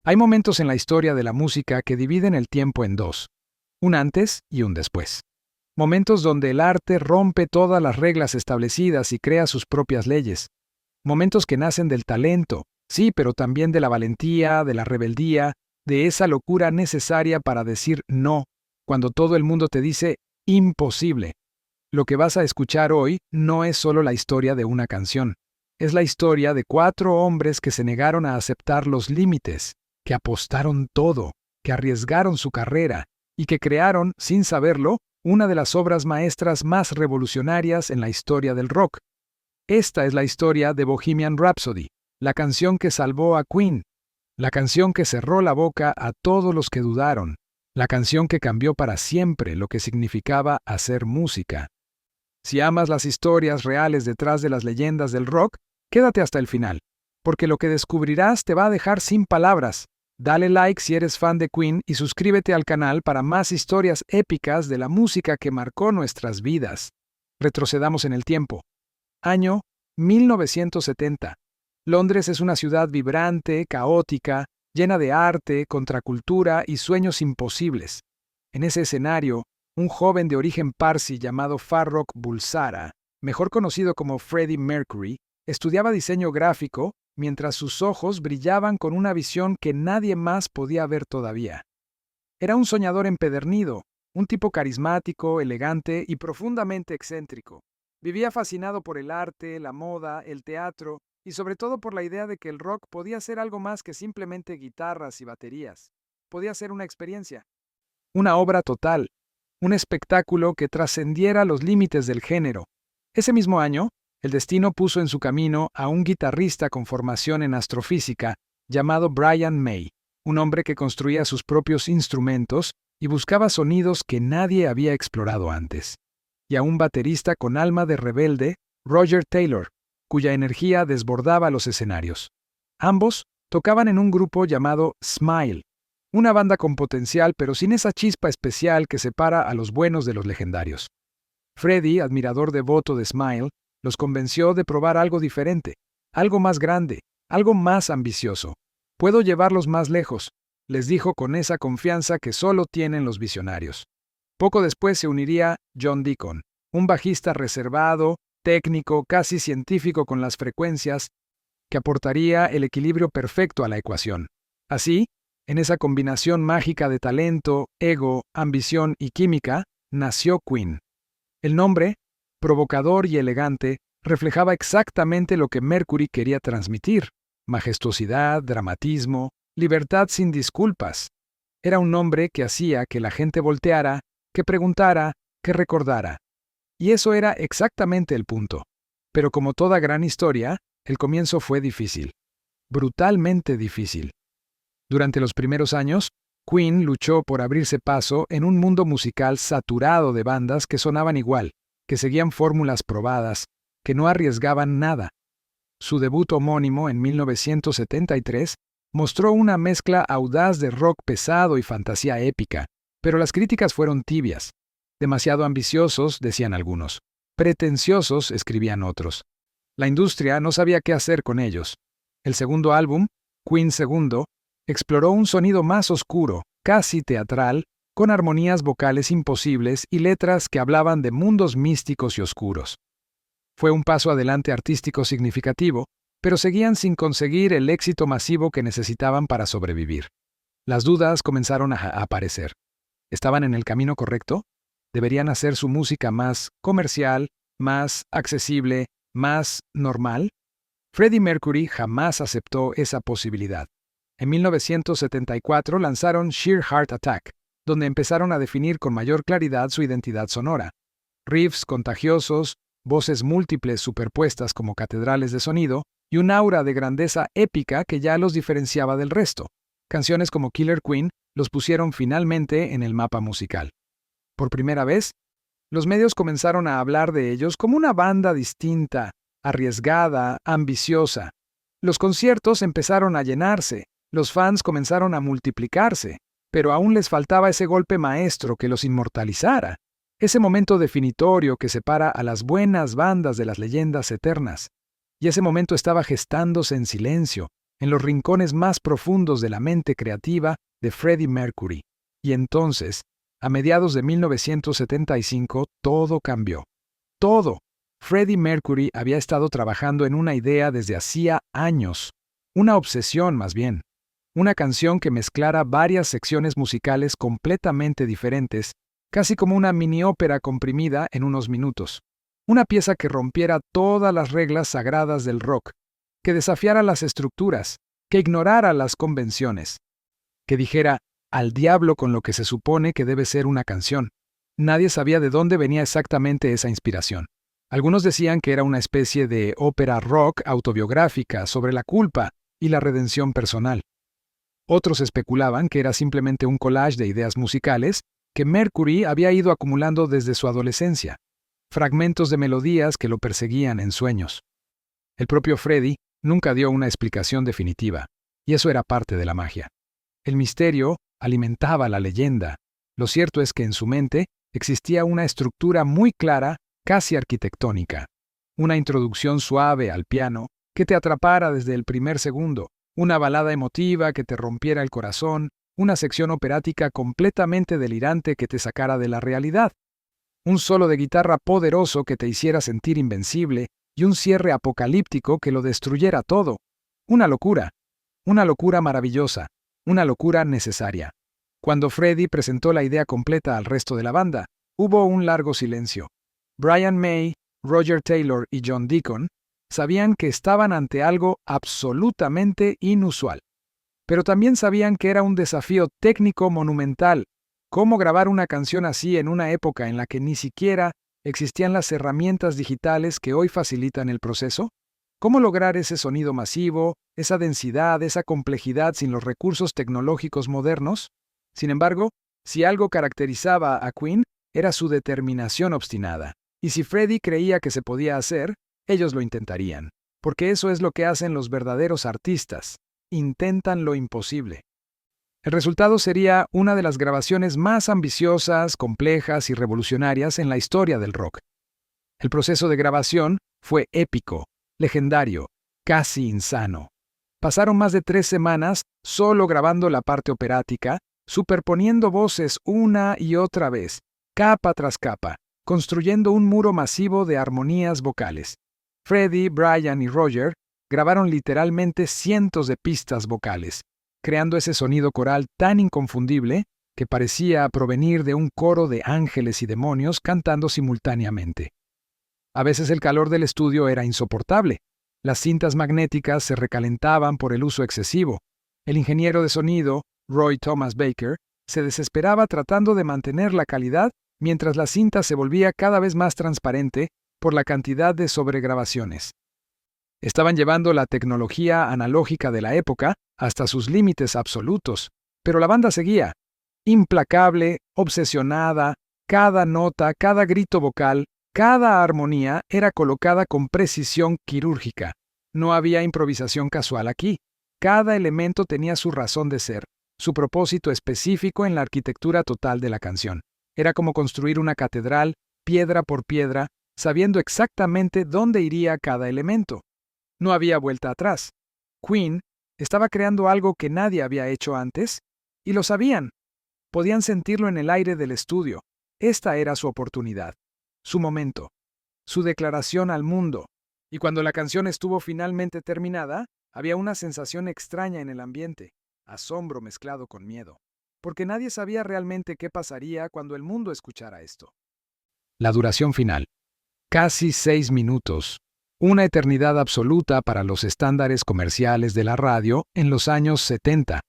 Hay momentos en la historia de la música que dividen el tiempo en dos, un antes y un después. Momentos donde el arte rompe todas las reglas establecidas y crea sus propias leyes. Momentos que nacen del talento, sí, pero también de la valentía, de la rebeldía, de esa locura necesaria para decir no, cuando todo el mundo te dice imposible. Lo que vas a escuchar hoy no es solo la historia de una canción. Es la historia de 4 hombres que se negaron a aceptar los límites, que apostaron todo, que arriesgaron su carrera y que crearon, sin saberlo, una de las obras maestras más revolucionarias en la historia del rock. Esta es la historia de Bohemian Rhapsody, la canción que salvó a Queen, la canción que cerró la boca a todos los que dudaron, la canción que cambió para siempre lo que significaba hacer música. Si amas las historias reales detrás de las leyendas del rock, quédate hasta el final, porque lo que descubrirás te va a dejar sin palabras. Dale like si eres fan de Queen y suscríbete al canal para más historias épicas de la música que marcó nuestras vidas. Retrocedamos en el tiempo. Año 1970. Londres es una ciudad vibrante, caótica, llena de arte, contracultura y sueños imposibles. En ese escenario, un joven de origen parsi llamado Farrokh Bulsara, mejor conocido como Freddie Mercury, estudiaba diseño gráfico mientras sus ojos brillaban con una visión que nadie más podía ver todavía. Era un soñador empedernido, un tipo carismático, elegante y profundamente excéntrico. Vivía fascinado por el arte, la moda, el teatro y sobre todo por la idea de que el rock podía ser algo más que simplemente guitarras y baterías. Podía ser una experiencia, una obra total, un espectáculo que trascendiera los límites del género. Ese mismo año, el destino puso en su camino a un guitarrista con formación en astrofísica llamado Brian May, un hombre que construía sus propios instrumentos y buscaba sonidos que nadie había explorado antes, y a un baterista con alma de rebelde, Roger Taylor, cuya energía desbordaba los escenarios. Ambos tocaban en un grupo llamado Smile, una banda con potencial pero sin esa chispa especial que separa a los buenos de los legendarios. Freddie, admirador devoto de Smile, los convenció de probar algo diferente, algo más grande, algo más ambicioso. «Puedo llevarlos más lejos», les dijo con esa confianza que solo tienen los visionarios. Poco después se uniría John Deacon, un bajista reservado, técnico, casi científico con las frecuencias, que aportaría el equilibrio perfecto a la ecuación. Así, en esa combinación mágica de talento, ego, ambición y química, nació Queen. El nombre, provocador y elegante, reflejaba exactamente lo que Mercury quería transmitir: majestuosidad, dramatismo, libertad sin disculpas. Era un nombre que hacía que la gente volteara, que preguntara, que recordara. Y eso era exactamente el punto. Pero como toda gran historia, el comienzo fue difícil. Brutalmente difícil. Durante los primeros años, Queen luchó por abrirse paso en un mundo musical saturado de bandas que sonaban igual, que seguían fórmulas probadas, que no arriesgaban nada. Su debut homónimo en 1973 mostró una mezcla audaz de rock pesado y fantasía épica, pero las críticas fueron tibias. Demasiado ambiciosos, decían algunos. Pretenciosos, escribían otros. La industria no sabía qué hacer con ellos. El segundo álbum, Queen II, exploró un sonido más oscuro, casi teatral, con armonías vocales imposibles y letras que hablaban de mundos místicos y oscuros. Fue un paso adelante artístico significativo, pero seguían sin conseguir el éxito masivo que necesitaban para sobrevivir. Las dudas comenzaron a aparecer. ¿Estaban en el camino correcto? ¿Deberían hacer su música más comercial, más accesible, más normal? Freddie Mercury jamás aceptó esa posibilidad. En 1974 lanzaron Sheer Heart Attack, donde empezaron a definir con mayor claridad su identidad sonora. Riffs contagiosos, voces múltiples superpuestas como catedrales de sonido y un aura de grandeza épica que ya los diferenciaba del resto. Canciones como Killer Queen los pusieron finalmente en el mapa musical. Por primera vez, los medios comenzaron a hablar de ellos como una banda distinta, arriesgada, ambiciosa. Los conciertos empezaron a llenarse, los fans comenzaron a multiplicarse, pero aún les faltaba ese golpe maestro que los inmortalizara, ese momento definitorio que separa a las buenas bandas de las leyendas eternas. Y ese momento estaba gestándose en silencio, en los rincones más profundos de la mente creativa de Freddie Mercury. Y entonces, a mediados de 1975, todo cambió. Todo. Freddie Mercury había estado trabajando en una idea desde hacía años, una obsesión más bien, una canción que mezclara varias secciones musicales completamente diferentes, casi como una mini ópera comprimida en unos minutos. Una pieza que rompiera todas las reglas sagradas del rock, que desafiara las estructuras, que ignorara las convenciones, que dijera al diablo con lo que se supone que debe ser una canción. Nadie sabía de dónde venía exactamente esa inspiración. Algunos decían que era una especie de ópera rock autobiográfica sobre la culpa y la redención personal. Otros especulaban que era simplemente un collage de ideas musicales que Mercury había ido acumulando desde su adolescencia, fragmentos de melodías que lo perseguían en sueños. El propio Freddie nunca dio una explicación definitiva, y eso era parte de la magia. El misterio alimentaba la leyenda. Lo cierto es que en su mente existía una estructura muy clara, casi arquitectónica. Una introducción suave al piano que te atrapara desde el primer segundo, una balada emotiva que te rompiera el corazón, una sección operática completamente delirante que te sacara de la realidad, un solo de guitarra poderoso que te hiciera sentir invencible y un cierre apocalíptico que lo destruyera todo. Una locura maravillosa, una locura necesaria. Cuando Freddie presentó la idea completa al resto de la banda, hubo un largo silencio. Brian May, Roger Taylor y John Deacon sabían que estaban ante algo absolutamente inusual. Pero también sabían que era un desafío técnico monumental. ¿Cómo grabar una canción así en una época en la que ni siquiera existían las herramientas digitales que hoy facilitan el proceso? ¿Cómo lograr ese sonido masivo, esa densidad, esa complejidad sin los recursos tecnológicos modernos? Sin embargo, si algo caracterizaba a Queen, era su determinación obstinada. Y si Freddie creía que se podía hacer, ellos lo intentarían. Porque eso es lo que hacen los verdaderos artistas. Intentan lo imposible. El resultado sería una de las grabaciones más ambiciosas, complejas y revolucionarias en la historia del rock. El proceso de grabación fue épico, legendario, casi insano. Pasaron más de 3 semanas solo grabando la parte operática, superponiendo voces una y otra vez, capa tras capa, construyendo un muro masivo de armonías vocales. Freddie, Brian y Roger grabaron literalmente cientos de pistas vocales, creando ese sonido coral tan inconfundible que parecía provenir de un coro de ángeles y demonios cantando simultáneamente. A veces el calor del estudio era insoportable. Las cintas magnéticas se recalentaban por el uso excesivo. El ingeniero de sonido, Roy Thomas Baker, se desesperaba tratando de mantener la calidad mientras la cinta se volvía cada vez más transparente por la cantidad de sobregrabaciones. Estaban llevando la tecnología analógica de la época hasta sus límites absolutos, pero la banda seguía, implacable, obsesionada, cada nota, cada grito vocal, cada armonía era colocada con precisión quirúrgica. No había improvisación casual aquí. Cada elemento tenía su razón de ser, su propósito específico en la arquitectura total de la canción. Era como construir una catedral, piedra por piedra, sabiendo exactamente dónde iría cada elemento. No había vuelta atrás. Queen estaba creando algo que nadie había hecho antes, y lo sabían. Podían sentirlo en el aire del estudio. Esta era su oportunidad, su momento, su declaración al mundo. Y cuando la canción estuvo finalmente terminada, había una sensación extraña en el ambiente, asombro mezclado con miedo, porque nadie sabía realmente qué pasaría cuando el mundo escuchara esto. La duración final. Casi 6 minutos. Una eternidad absoluta para los estándares comerciales de la radio en los años 70.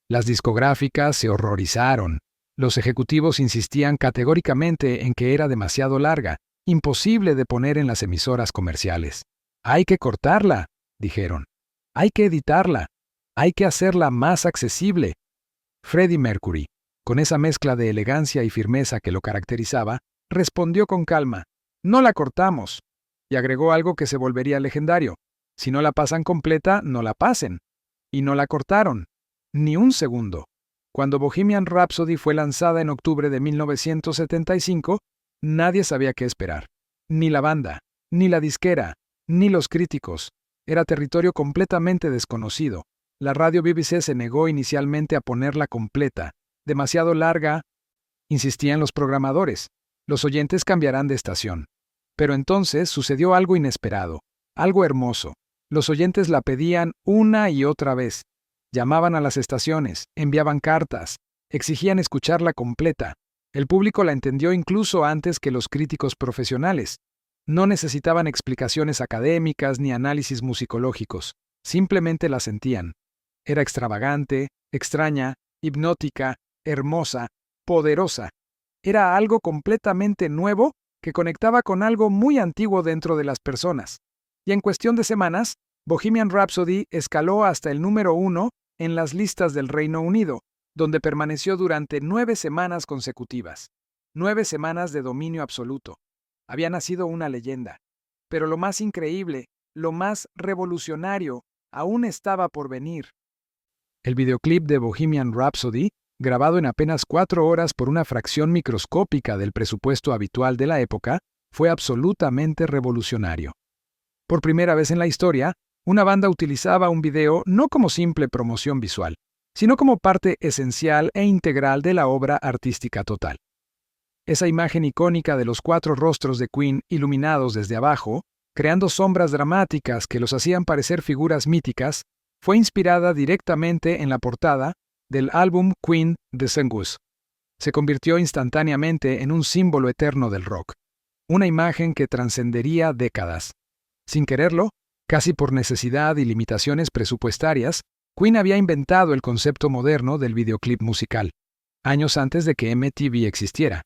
Las discográficas se horrorizaron. Los ejecutivos insistían categóricamente en que era demasiado larga, imposible de poner en las emisoras comerciales. Hay que cortarla, dijeron. Hay que editarla. Hay que hacerla más accesible. Freddie Mercury, con esa mezcla de elegancia y firmeza que lo caracterizaba, respondió con calma, «No la cortamos», y agregó algo que se volvería legendario. «Si no la pasan completa, no la pasen». Y no la cortaron. Ni un segundo. Cuando Bohemian Rhapsody fue lanzada en octubre de 1975, nadie sabía qué esperar. Ni la banda, ni la disquera, ni los críticos. Era territorio completamente desconocido. La radio BBC se negó inicialmente a ponerla completa. Demasiado larga, insistían los programadores. Los oyentes cambiarán de estación. Pero entonces sucedió algo inesperado, algo hermoso. Los oyentes la pedían una y otra vez. Llamaban a las estaciones, enviaban cartas, exigían escucharla completa. El público la entendió incluso antes que los críticos profesionales. No necesitaban explicaciones académicas ni análisis musicológicos. Simplemente la sentían. Era extravagante, extraña, hipnótica, hermosa, poderosa. Era algo completamente nuevo que conectaba con algo muy antiguo dentro de las personas. Y en cuestión de semanas, Bohemian Rhapsody escaló hasta el número 1 en las listas del Reino Unido, donde permaneció durante 9 semanas consecutivas. 9 semanas de dominio absoluto. Había nacido una leyenda. Pero lo más increíble, lo más revolucionario, aún estaba por venir. El videoclip de Bohemian Rhapsody, grabado en apenas 4 horas por una fracción microscópica del presupuesto habitual de la época, fue absolutamente revolucionario. Por primera vez en la historia, una banda utilizaba un video no como simple promoción visual, sino como parte esencial e integral de la obra artística total. Esa imagen icónica de los 4 rostros de Queen iluminados desde abajo, creando sombras dramáticas que los hacían parecer figuras míticas, fue inspirada directamente en la portada del álbum Queen The Songs. Se convirtió instantáneamente en un símbolo eterno del rock, una imagen que trascendería décadas. Sin quererlo, casi por necesidad y limitaciones presupuestarias, Queen había inventado el concepto moderno del videoclip musical, años antes de que MTV existiera.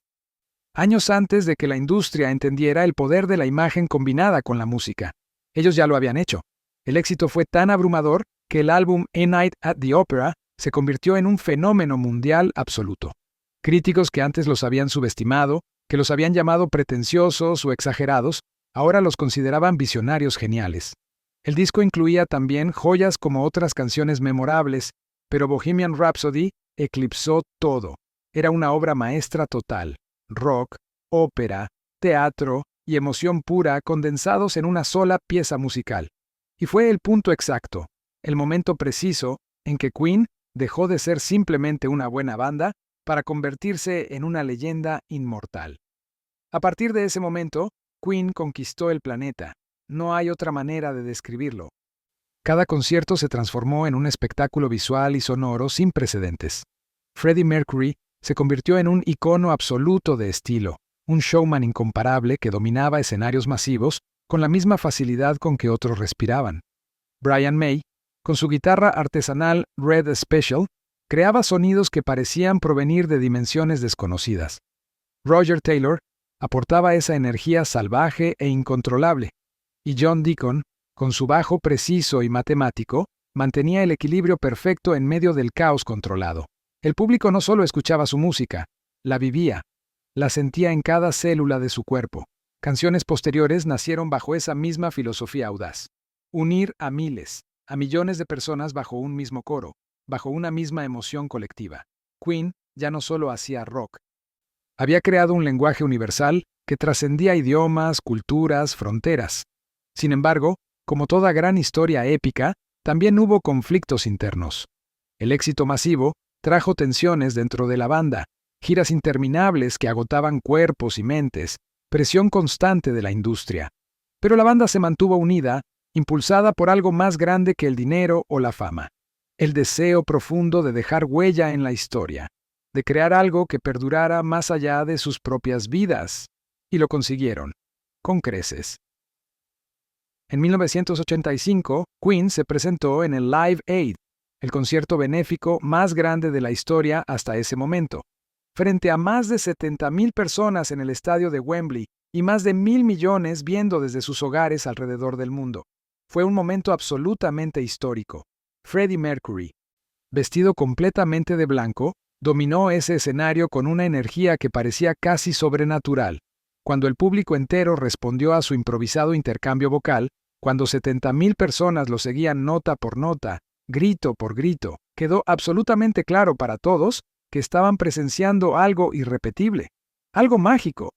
Años antes de que la industria entendiera el poder de la imagen combinada con la música. Ellos ya lo habían hecho. El éxito fue tan abrumador que el álbum A Night at the Opera se convirtió en un fenómeno mundial absoluto. Críticos que antes los habían subestimado, que los habían llamado pretenciosos o exagerados, ahora los consideraban visionarios geniales. El disco incluía también joyas como otras canciones memorables, pero Bohemian Rhapsody eclipsó todo. Era una obra maestra total. Rock, ópera, teatro y emoción pura condensados en una sola pieza musical. Y fue el punto exacto, el momento preciso en que Queen dejó de ser simplemente una buena banda para convertirse en una leyenda inmortal. A partir de ese momento, Queen conquistó el planeta. No hay otra manera de describirlo. Cada concierto se transformó en un espectáculo visual y sonoro sin precedentes. Freddie Mercury se convirtió en un icono absoluto de estilo, un showman incomparable que dominaba escenarios masivos con la misma facilidad con que otros respiraban. Brian May, con su guitarra artesanal Red Special, creaba sonidos que parecían provenir de dimensiones desconocidas. Roger Taylor aportaba esa energía salvaje e incontrolable, y John Deacon, con su bajo preciso y matemático, mantenía el equilibrio perfecto en medio del caos controlado. El público no solo escuchaba su música, la vivía, la sentía en cada célula de su cuerpo. Canciones posteriores nacieron bajo esa misma filosofía audaz. Unir a miles, a millones de personas bajo un mismo coro, bajo una misma emoción colectiva. Queen ya no solo hacía rock. Había creado un lenguaje universal que trascendía idiomas, culturas, fronteras. Sin embargo, como toda gran historia épica, también hubo conflictos internos. El éxito masivo trajo tensiones dentro de la banda, giras interminables que agotaban cuerpos y mentes, presión constante de la industria. Pero la banda se mantuvo unida, impulsada por algo más grande que el dinero o la fama. El deseo profundo de dejar huella en la historia, de crear algo que perdurara más allá de sus propias vidas. Y lo consiguieron, con creces. En 1985, Queen se presentó en el Live Aid, el concierto benéfico más grande de la historia hasta ese momento, frente a más de 70,000 personas en el estadio de Wembley y más de 1,000 millones viendo desde sus hogares alrededor del mundo. Fue un momento absolutamente histórico. Freddie Mercury, vestido completamente de blanco, dominó ese escenario con una energía que parecía casi sobrenatural. Cuando el público entero respondió a su improvisado intercambio vocal, cuando 70,000 personas lo seguían nota por nota, grito por grito, quedó absolutamente claro para todos que estaban presenciando algo irrepetible, algo mágico.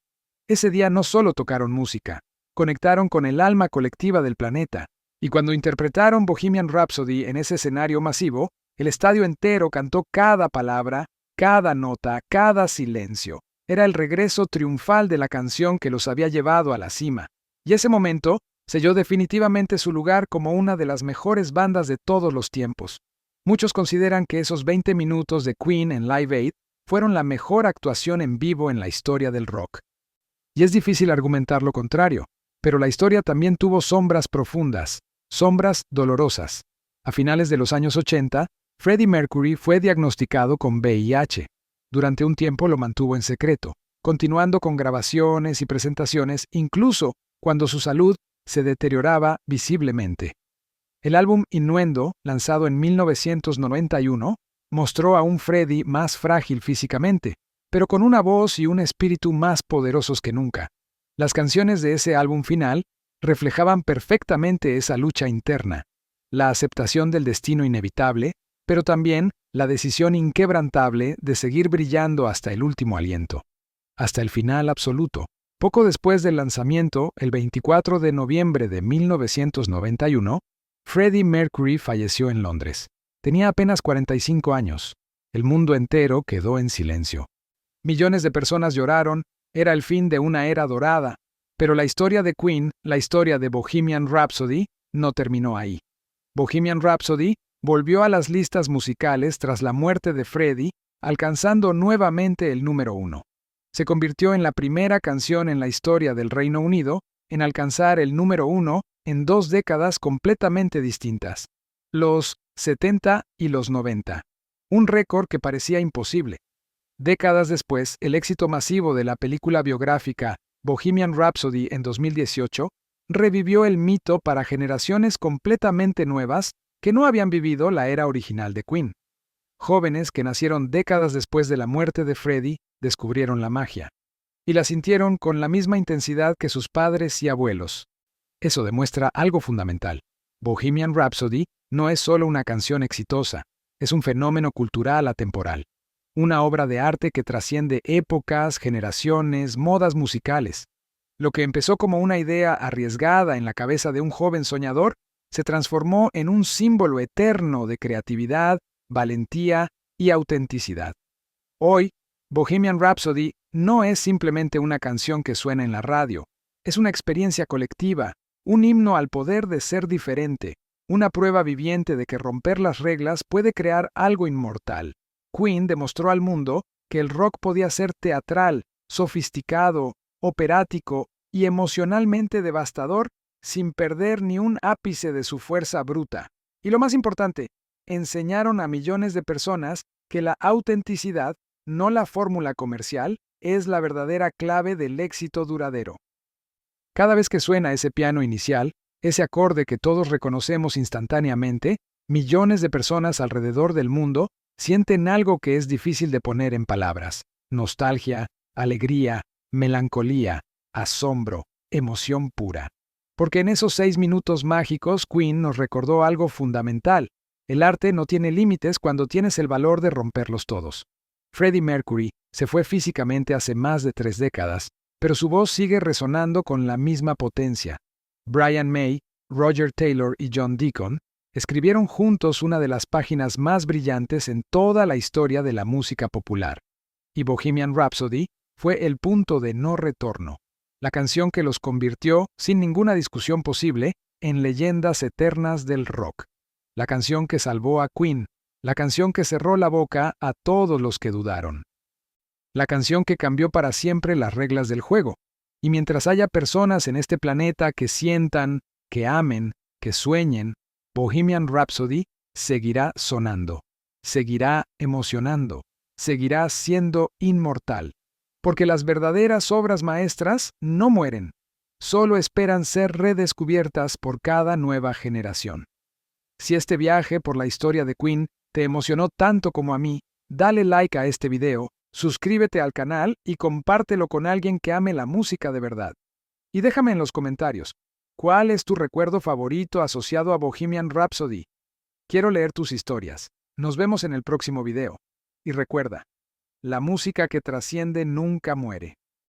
Ese día no solo tocaron música, conectaron con el alma colectiva del planeta, Y cuando interpretaron Bohemian Rhapsody en ese escenario masivo, el estadio entero cantó cada palabra, cada nota, cada silencio. Era el regreso triunfal de la canción que los había llevado a la cima. Y ese momento selló definitivamente su lugar como una de las mejores bandas de todos los tiempos. Muchos consideran que esos 20 minutos de Queen en Live Aid fueron la mejor actuación en vivo en la historia del rock. Y es difícil argumentar lo contrario, pero la historia también tuvo sombras profundas, sombras dolorosas. A finales de los años 80, Freddie Mercury fue diagnosticado con VIH. Durante un tiempo lo mantuvo en secreto, continuando con grabaciones y presentaciones, incluso cuando su salud se deterioraba visiblemente. El álbum Innuendo, lanzado en 1991, mostró a un Freddie más frágil físicamente, pero con una voz y un espíritu más poderosos que nunca. Las canciones de ese álbum final reflejaban perfectamente esa lucha interna, la aceptación del destino inevitable, pero también la decisión inquebrantable de seguir brillando hasta el último aliento, hasta el final absoluto. Poco después del lanzamiento, el 24 de noviembre de 1991, Freddie Mercury falleció en Londres. Tenía apenas 45 años. El mundo entero quedó en silencio. Millones de personas lloraron, era el fin de una era dorada, pero la historia de Queen, la historia de Bohemian Rhapsody, no terminó ahí. Bohemian Rhapsody volvió a las listas musicales tras la muerte de Freddie, alcanzando nuevamente el número 1. Se convirtió en la primera canción en la historia del Reino Unido en alcanzar el número 1 en 2 décadas completamente distintas, los 70 y los 90, un récord que parecía imposible. Décadas después, el éxito masivo de la película biográfica Bohemian Rhapsody en 2018 revivió el mito para generaciones completamente nuevas que no habían vivido la era original de Queen. Jóvenes que nacieron décadas después de la muerte de Freddie descubrieron la magia, y la sintieron con la misma intensidad que sus padres y abuelos. Eso demuestra algo fundamental. Bohemian Rhapsody no es solo una canción exitosa, es un fenómeno cultural atemporal, una obra de arte que trasciende épocas, generaciones, modas musicales. Lo que empezó como una idea arriesgada en la cabeza de un joven soñador se transformó en un símbolo eterno de creatividad, valentía y autenticidad. Hoy, Bohemian Rhapsody no es simplemente una canción que suena en la radio, es una experiencia colectiva, un himno al poder de ser diferente, una prueba viviente de que romper las reglas puede crear algo inmortal. Queen demostró al mundo que el rock podía ser teatral, sofisticado, operático y emocionalmente devastador sin perder ni un ápice de su fuerza bruta. Y lo más importante, enseñaron a millones de personas que la autenticidad, no la fórmula comercial, es la verdadera clave del éxito duradero. Cada vez que suena ese piano inicial, ese acorde que todos reconocemos instantáneamente, millones de personas alrededor del mundo sienten algo que es difícil de poner en palabras: nostalgia, alegría, melancolía, asombro, emoción pura. Porque en esos 6 minutos mágicos, Queen nos recordó algo fundamental. El arte no tiene límites cuando tienes el valor de romperlos todos. Freddie Mercury se fue físicamente hace más de 3 décadas, pero su voz sigue resonando con la misma potencia. Brian May, Roger Taylor y John Deacon escribieron juntos una de las páginas más brillantes en toda la historia de la música popular. Y Bohemian Rhapsody fue el punto de no retorno, la canción que los convirtió, sin ninguna discusión posible, en leyendas eternas del rock. La canción que salvó a Queen, la canción que cerró la boca a todos los que dudaron. La canción que cambió para siempre las reglas del juego. Y mientras haya personas en este planeta que sientan, que amen, que sueñen, Bohemian Rhapsody seguirá sonando, seguirá emocionando, seguirá siendo inmortal. Porque las verdaderas obras maestras no mueren, solo esperan ser redescubiertas por cada nueva generación. Si este viaje por la historia de Queen te emocionó tanto como a mí, dale like a este video, suscríbete al canal y compártelo con alguien que ame la música de verdad. Y déjame en los comentarios, ¿cuál es tu recuerdo favorito asociado a Bohemian Rhapsody? Quiero leer tus historias. Nos vemos en el próximo video. Y recuerda, la música que trasciende nunca muere.